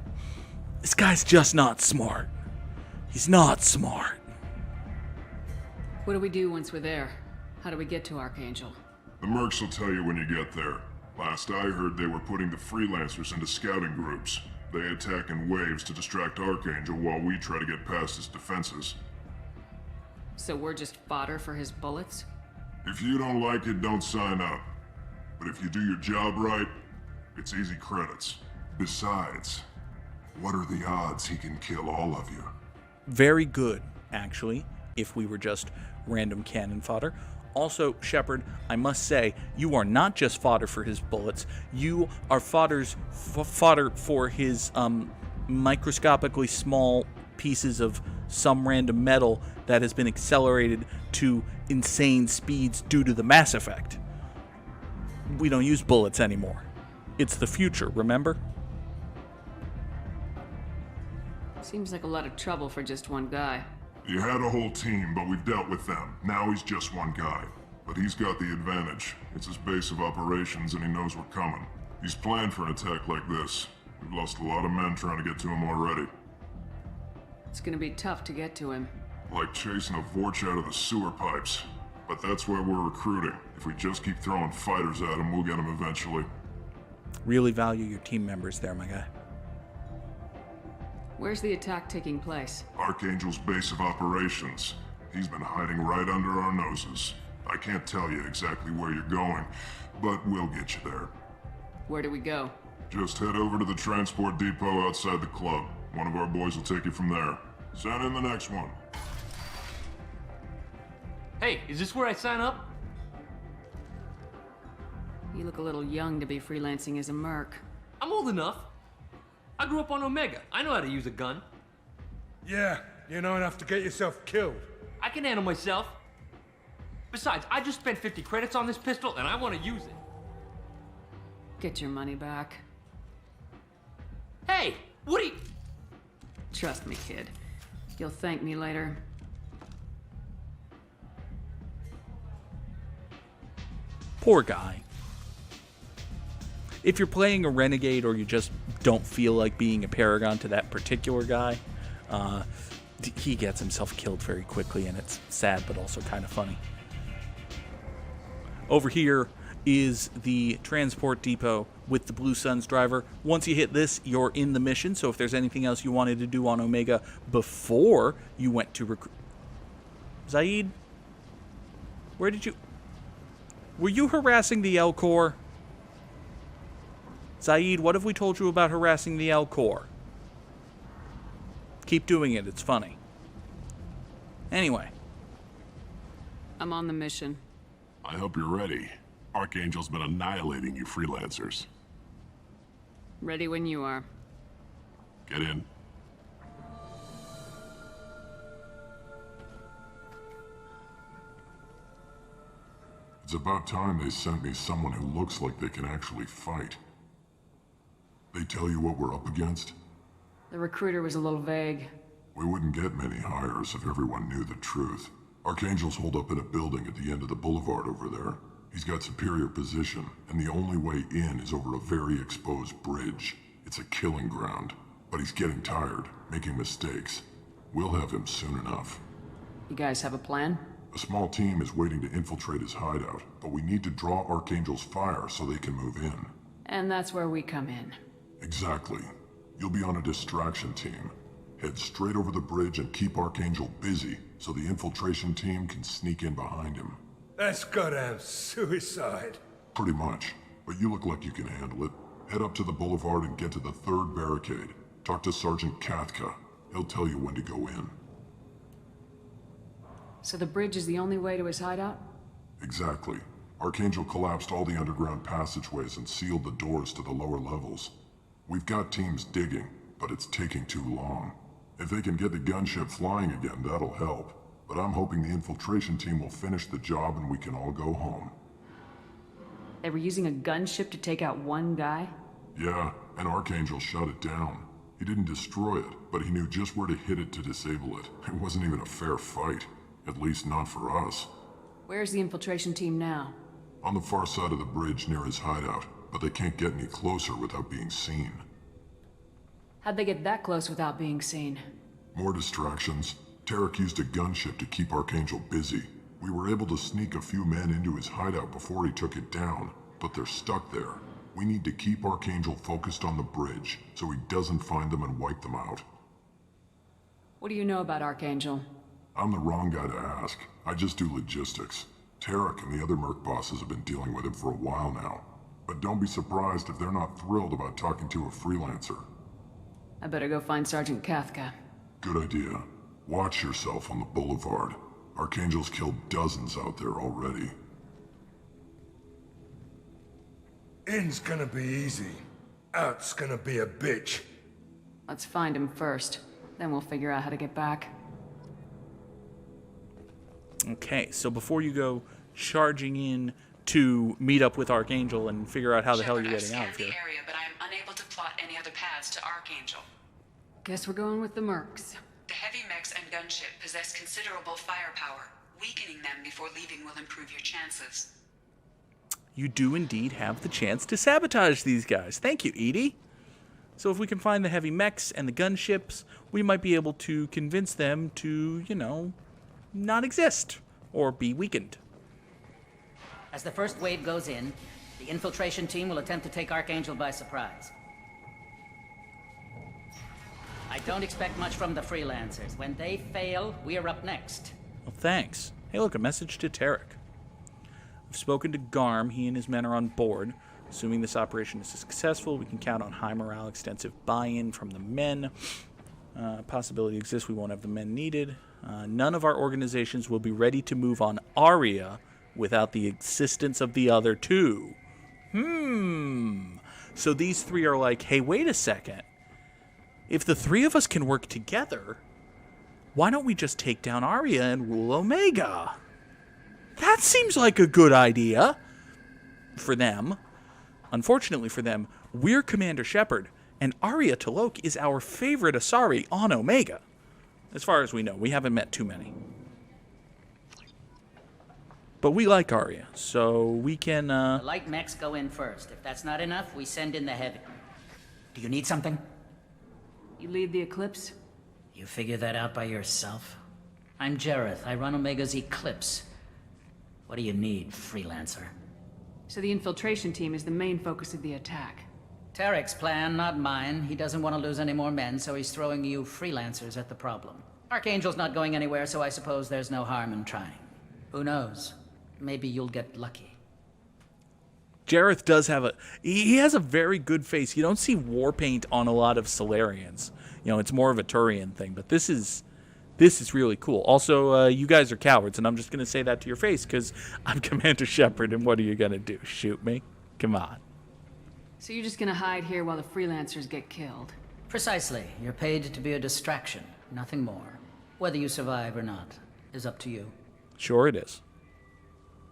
this guy's just not smart. He's not smart. What do we do once we're there? How do we get to Archangel? The mercs will tell you when you get there. Last I heard, they were putting the freelancers into scouting groups. They attack in waves to distract Archangel while we try to get past his defenses. So we're just fodder for his bullets? If you don't like it, don't sign up. But if you do your job right, it's easy credits. Besides, what are the odds he can kill all of you? Very good, actually, if we were just random cannon fodder. Also, Shepard, I must say, you are not just fodder for his bullets. You are fodder for his microscopically small pieces of some random metal that has been accelerated to insane speeds due to the Mass Effect. We don't use bullets anymore. It's the future, remember? Seems like a lot of trouble for just one guy. You had a whole team, but we've dealt with them. Now he's just one guy. But he's got the advantage. It's his base of operations and he knows we're coming. He's planned for an attack like this. We've lost a lot of men trying to get to him already. It's gonna be tough to get to him. Like chasing a Vorch out of the sewer pipes. But that's why we're recruiting. If we just keep throwing fighters at him, we'll get him eventually. Really value your team members there, my guy. Where's the attack taking place? Archangel's base of operations. He's been hiding right under our noses. I can't tell you exactly where you're going, but we'll get you there. Where do we go? Just head over to the transport depot outside the club. One of our boys will take you from there. Send in the next one. Hey, is this where I sign up? You look a little young to be freelancing as a merc. I'm old enough. I grew up on Omega. I know how to use a gun. Yeah, you know enough to get yourself killed. I can handle myself. Besides, I just spent 50 credits on this pistol and I want to use it. Get your money back. Hey, what are you... Trust me, kid. You'll thank me later. Poor guy. If you're playing a renegade or you just don't feel like being a paragon to that particular guy, he gets himself killed very quickly, and it's sad but also kind of funny. Over here is the transport depot with the Blue Suns driver. Once you hit this, you're in the mission, so if there's anything else you wanted to do on Omega before you went to recruit... Zaid? Where did you... Were you harassing the L Corps? Zaid, what have we told you about harassing the L Corps? Keep doing it, it's funny. Anyway. I'm on the mission. I hope you're ready. Archangel's been annihilating you freelancers. Ready when you are. Get in. It's about time they sent me someone who looks like they can actually fight. They tell you what we're up against? The recruiter was a little vague. We wouldn't get many hires if everyone knew the truth. Archangel's holed up in a building at the end of the boulevard over there. He's got superior position, and the only way in is over a very exposed bridge. It's a killing ground, but he's getting tired, making mistakes. We'll have him soon enough. You guys have a plan? A small team is waiting to infiltrate his hideout, but we need to draw Archangel's fire so they can move in. And that's where we come in. Exactly. You'll be on a distraction team. Head straight over the bridge and keep Archangel busy so the infiltration team can sneak in behind him. That's goddamn suicide. Pretty much, but you look like you can handle it. Head up to the boulevard and get to the 3rd barricade. Talk to Sergeant Kathka. He'll tell you when to go in. So the bridge is the only way to his hideout? Exactly. Archangel collapsed all the underground passageways and sealed the doors to the lower levels. We've got teams digging, but it's taking too long. If they can get the gunship flying again, that'll help. But I'm hoping the infiltration team will finish the job and we can all go home. They were using a gunship to take out one guy? Yeah, and Archangel shut it down. He didn't destroy it, but he knew just where to hit it to disable it. It wasn't even a fair fight. At least not for us. Where's the infiltration team now? On the far side of the bridge near his hideout, but they can't get any closer without being seen. How'd they get that close without being seen? More distractions. Tarek used a gunship to keep Archangel busy. We were able to sneak a few men into his hideout before he took it down, but they're stuck there. We need to keep Archangel focused on the bridge, so he doesn't find them and wipe them out. What do you know about Archangel? I'm the wrong guy to ask. I just do logistics. Tarek and the other merc bosses have been dealing with him for a while now. But don't be surprised if they're not thrilled about talking to a freelancer. I better go find Sergeant Kathka. Good idea. Watch yourself on the boulevard. Archangel's killed dozens out there already. In's gonna be easy. Out's gonna be a bitch. Let's find him first. Then we'll figure out how to get back. Okay, so before you go charging in to meet up with Archangel and figure out how the hell you're getting out of here. The area, but I am unable to plot any other paths to Archangel. Guess we're going with the mercs. The heavy mechs and gunship possess considerable firepower. Weakening them before leaving will improve your chances. You do indeed have the chance to sabotage these guys. Thank you, Edie. So if we can find the heavy mechs and the gunships, we might be able to convince them to, you know, not exist or be weakened. As the first wave goes in, the infiltration team will attempt to take Archangel by surprise. I don't expect much from the freelancers. When they fail, we are up next. Well, thanks. Hey, look, a message to Tarek. I've spoken to Garm. He and his men are on board. Assuming this operation is successful, we can count on high morale, extensive buy-in from the men. Possibility exists we won't have the men needed. None of our organizations will be ready to move on Aria without the assistance of the other two. So these three are like, hey, wait a second. If the three of us can work together, why don't we just take down Aria and rule Omega? That seems like a good idea for them. Unfortunately for them, we're Commander Shepard, and Aria T'Loak is our favorite Asari on Omega. As far as we know, we haven't met too many. But we like Aria, so we can, The light mechs go in first. If that's not enough, we send in the heavy. Do you need something? You lead the Eclipse? You figure that out by yourself? I'm Jareth. I run Omega's Eclipse. What do you need, freelancer? So the infiltration team is the main focus of the attack. Tarek's plan, not mine. He doesn't want to lose any more men, so he's throwing you freelancers at the problem. Archangel's not going anywhere, so I suppose there's no harm in trying. Who knows? Maybe you'll get lucky. Jareth does have he has a very good face. You don't see war paint on a lot of Solarians. You know, it's more of a Turian thing, but this is really cool. Also, you guys are cowards, and I'm just going to say that to your face because I'm Commander Shepard, and what are you going to do? Shoot me? Come on. So you're just gonna hide here while the freelancers get killed? Precisely. You're paid to be a distraction, nothing more. Whether you survive or not is up to you. Sure it is.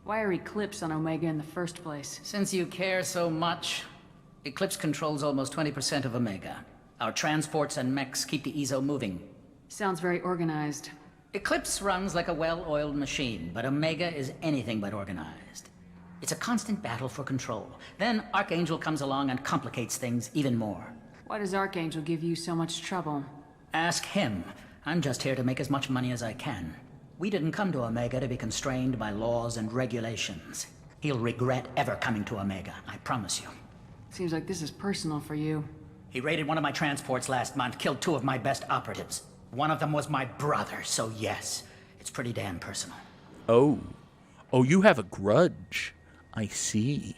Why are Eclipse on Omega in the first place? Since you care so much, Eclipse controls almost 20% of Omega. Our transports and mechs keep the EZO moving. Sounds very organized. Eclipse runs like a well-oiled machine, but Omega is anything but organized. It's a constant battle for control. Then Archangel comes along and complicates things even more. Why does Archangel give you so much trouble? Ask him. I'm just here to make as much money as I can. We didn't come to Omega to be constrained by laws and regulations. He'll regret ever coming to Omega, I promise you. Seems like this is personal for you. He raided one of my transports last month, killed 2 of my best operatives. One of them was my brother, so yes, it's pretty damn personal. Oh. Oh, you have a grudge. I see.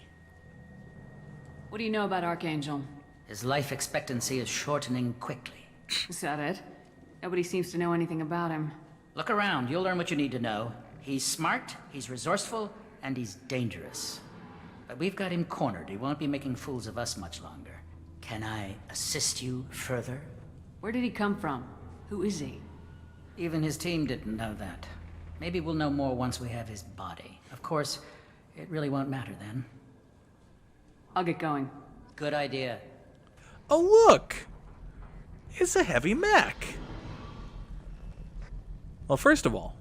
What do you know about Archangel? His life expectancy is shortening quickly. Is that it? Nobody seems to know anything about him. Look around, you'll learn what you need to know. He's smart, he's resourceful, and he's dangerous. But we've got him cornered. He won't be making fools of us much longer. Can I assist you further? Where did he come from? Who is he? Even his team didn't know that. Maybe we'll know more once we have his body. Of course, it really won't matter then. I'll get going. Good idea. Oh, look! It's a heavy mech. Well, first of all,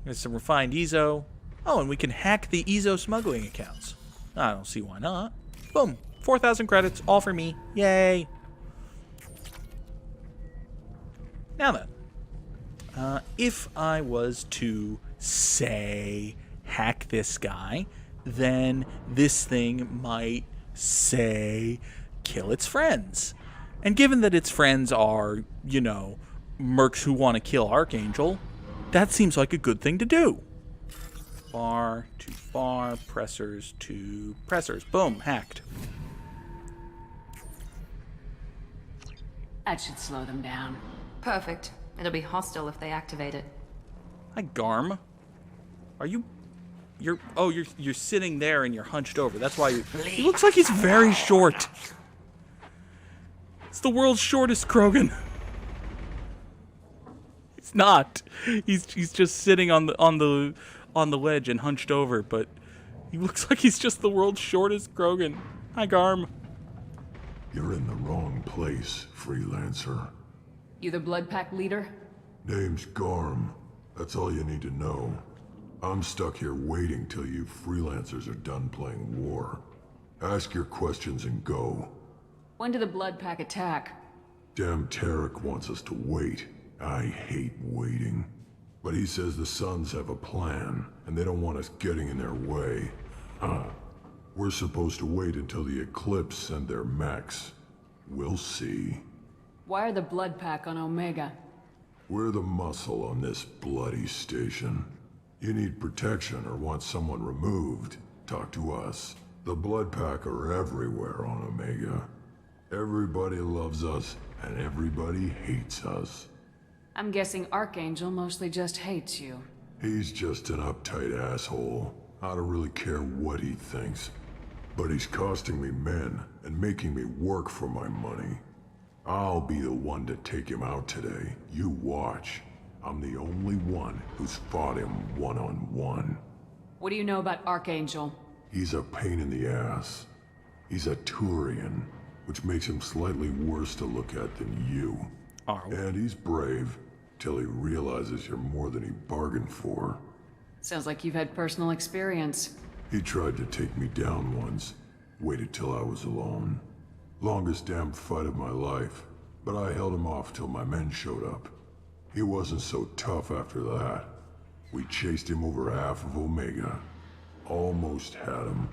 there's some refined Ezo. Oh, and we can hack the Ezo smuggling accounts. I don't see why not. Boom. 4,000 credits, all for me. Yay. Now then, if I was to, say, hack this guy, then this thing might, say, kill its friends. And given that its friends are, you know, mercs who want to kill Archangel, that seems like a good thing to do. Bar to bar, pressers to pressers. Boom, hacked. That should slow them down. Perfect. It'll be hostile if they activate it. Hi, Garm. Are you... You're sitting there and you're hunched over. That's why you... He looks like he's very short. It's the world's shortest Krogan. He's not. He's just sitting on the ledge and hunched over, but he looks like he's just the world's shortest Krogan. Hi, Garm. You're in the wrong place, freelancer. You the Blood Pack leader? Name's Garm. That's all you need to know. I'm stuck here waiting till you freelancers are done playing war. Ask your questions and go. When did the Blood Pack attack? Damn Tarek wants us to wait. I hate waiting. But he says the Sons have a plan, and they don't want us getting in their way. We're supposed to wait until the Eclipse send their mechs. We'll see. Why are the Blood Pack on Omega? We're the muscle on this bloody station. You need protection or want someone removed, talk to us. The Blood Pack are everywhere on Omega. Everybody loves us, and everybody hates us. I'm guessing Archangel mostly just hates you. He's just an uptight asshole. I don't really care what he thinks. But he's costing me men and making me work for my money. I'll be the one to take him out today. You watch. I'm the only one who's fought him one-on-one. What do you know about Archangel? He's a pain in the ass. He's a Turian, which makes him slightly worse to look at than you. Oh. And he's brave, till he realizes you're more than he bargained for. Sounds like you've had personal experience. He tried to take me down once. Waited till I was alone. Longest damn fight of my life. But I held him off till my men showed up. He wasn't so tough after that. We chased him over half of Omega. Almost had him.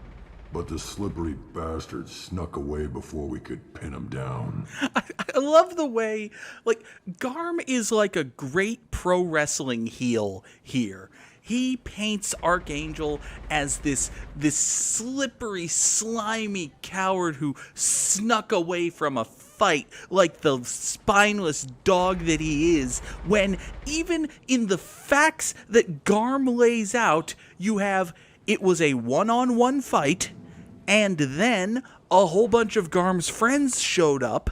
But the slippery bastard snuck away before we could pin him down. I love the way, like, Garm is like a great pro wrestling heel here. He paints Archangel as this slippery, slimy coward who snuck away from a fight like the spineless dog that he is, when even in the facts that Garm lays out, you have it was a one-on-one fight, and then a whole bunch of Garm's friends showed up,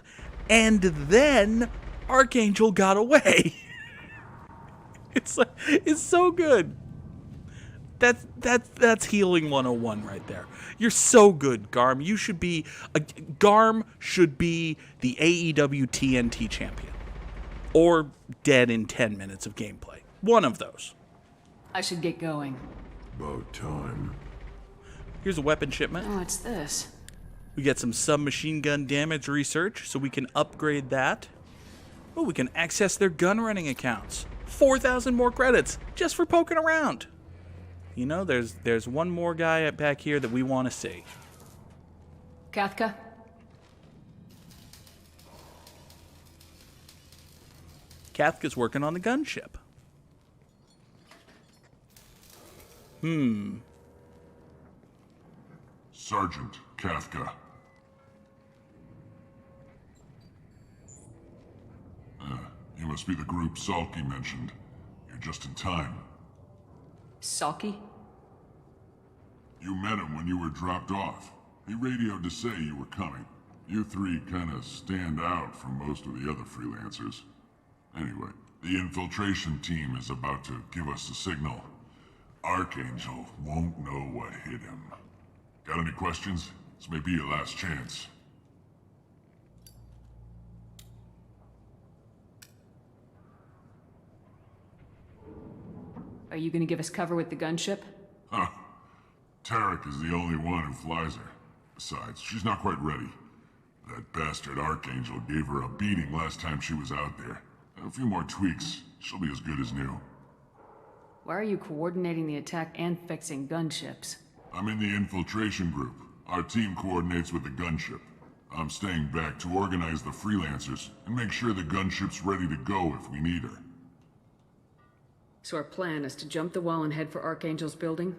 and then Archangel got away. It's so good. That's healing 101 right there. You're so good, Garm. You should be Garm should be the AEW TNT champion. or dead in 10 minutes of gameplay. One of those. I should get going. About time. Here's a weapon shipment. Oh, what's this? We get some submachine gun damage research, so we can upgrade that. Oh, we can access their gun running accounts. 4,000 more credits just for poking around. You know, there's one more guy back here that we want to see. Kathka? Kathka's working on the gunship. Sergeant Kathka. You must be the group Salky mentioned. You're just in time. Salky? You met him when you were dropped off. He radioed to say you were coming. You three kind of stand out from most of the other freelancers. Anyway, the infiltration team is about to give us a signal. Archangel won't know what hit him. Got any questions? This may be your last chance. Are you gonna give us cover with the gunship? Huh. Tarek is the only one who flies her. Besides, she's not quite ready. That bastard Archangel gave her a beating last time she was out there. A few more tweaks, she'll be as good as new. Why are you coordinating the attack and fixing gunships? I'm in the infiltration group. Our team coordinates with the gunship. I'm staying back to organize the freelancers and make sure the gunship's ready to go if we need her. So our plan is to jump the wall and head for Archangel's building?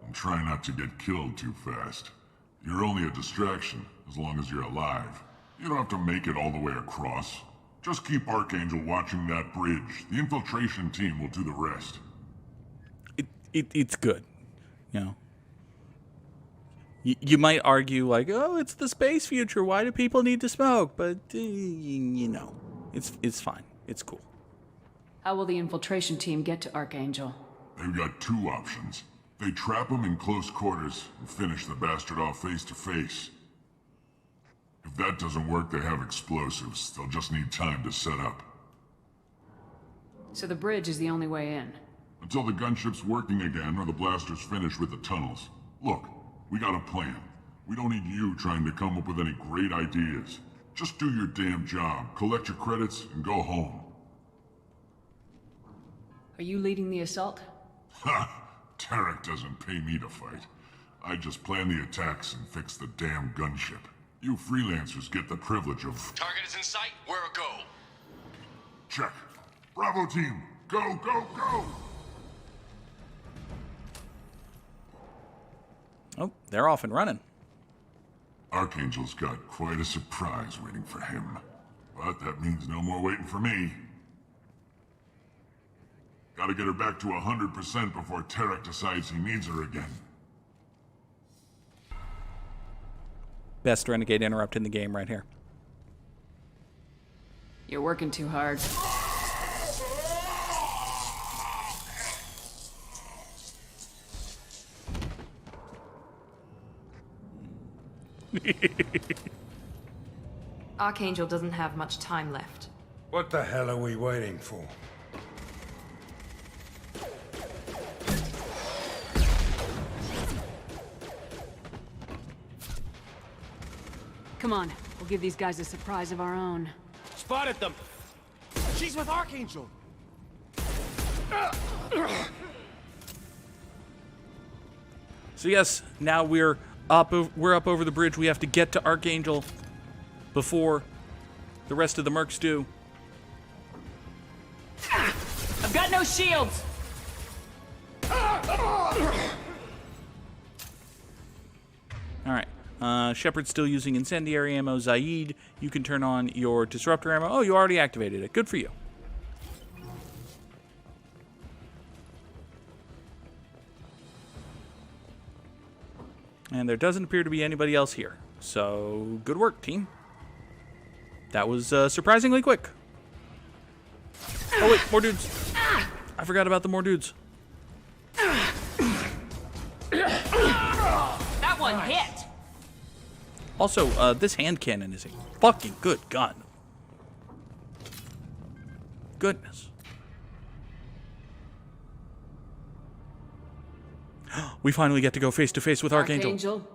And try not to get killed too fast. You're only a distraction, as long as you're alive. You don't have to make it all the way across. Just keep Archangel watching that bridge. The infiltration team will do the rest. It's good. You know. You might argue, like, oh, it's the space future. Why do people need to smoke? But, you know, it's fine. It's cool. How will the infiltration team get to Archangel? They've got two options. They trap him in close quarters and finish the bastard off face to face. If that doesn't work, they have explosives. They'll just need time to set up. So the bridge is the only way in? Until the gunship's working again or the blasters finish with the tunnels. Look, we got a plan. We don't need you trying to come up with any great ideas. Just do your damn job, collect your credits, and go home. Are you leading the assault? Ha! Tarek doesn't pay me to fight. I just plan the attacks and fix the damn gunship. You freelancers get the privilege of... Target is in sight. Where a go? Check. Bravo team! Go, go, go! Oh, they're off and running. Archangel's got quite a surprise waiting for him. But that means no more waiting for me. Gotta get her back to 100% before Tarek decides he needs her again. Best renegade interrupt in the game right here. You're working too hard. Archangel doesn't have much time left. What the hell are we waiting for? Come on, we'll give these guys a surprise of our own. Spotted them. She's with Archangel. So yes, now we're up over the bridge. We have to get to Archangel before the rest of the mercs do. I've got no shields! Alright. Shepard's still using incendiary ammo. Zaid, you can turn on your disruptor ammo. Oh, you already activated it. Good for you. And there doesn't appear to be anybody else here. So, good work, team. That was surprisingly quick. Oh, wait, more dudes. I forgot about the more dudes. That one hit! Also, this hand cannon is a fucking good gun. goodness. We finally get to go face to face with Archangel. Archangel?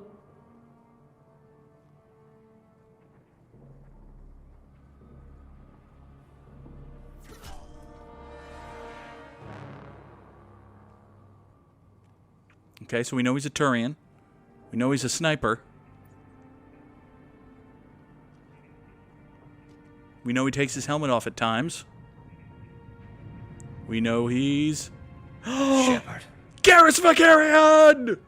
Okay, so we know he's a Turian. We know he's a sniper. We know he takes his helmet off at times. We know he's... Shepard. Garrus Vakarian!